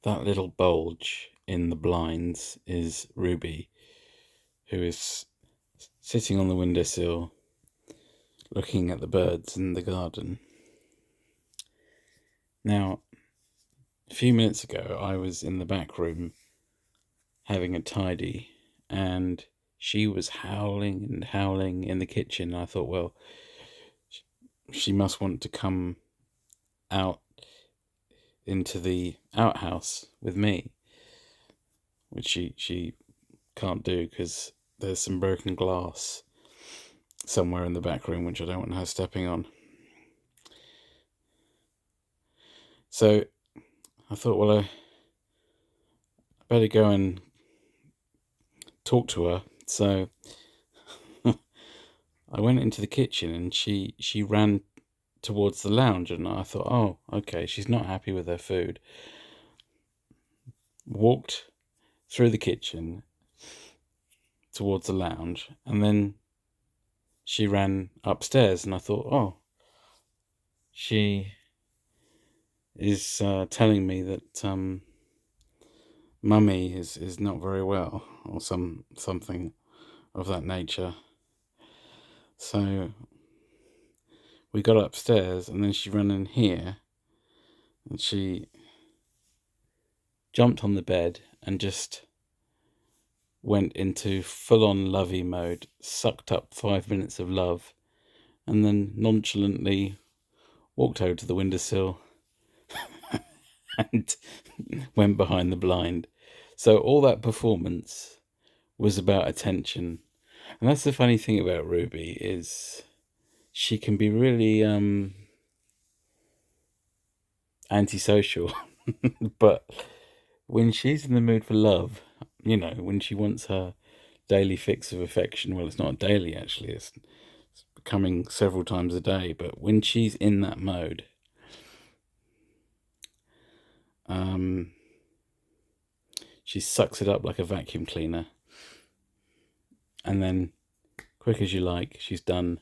That little bulge in the blinds is Ruby, who is sitting on the windowsill looking at the birds in the garden. Now, a few minutes ago, I was in the back room having a tidy, and she was howling and howling in the kitchen. I thought, well, she must want to come out into the outhouse with me, which she can't do because there's some broken glass somewhere in the back room which I don't want her stepping on. So I thought, well, I better go and talk to her. So I went into the kitchen, and she ran towards the lounge, and I thought, oh, okay, she's not happy with her food. Walked through the kitchen towards the lounge, and then she ran upstairs, and I thought, oh, she is telling me that mummy is not very well, or something of that nature. So we got upstairs, and then she ran in here, and she jumped on the bed and just went into full-on lovey mode, sucked up 5 minutes of love, and then nonchalantly walked over to the windowsill and went behind the blind. So all that performance was about attention. And that's the funny thing about Ruby, is she can be really antisocial. But when she's in the mood for love, when she wants her daily fix of affection, well, it's not daily actually, it's coming several times a day, but when she's in that mode, she sucks it up like a vacuum cleaner, and then, quick as you like, she's done,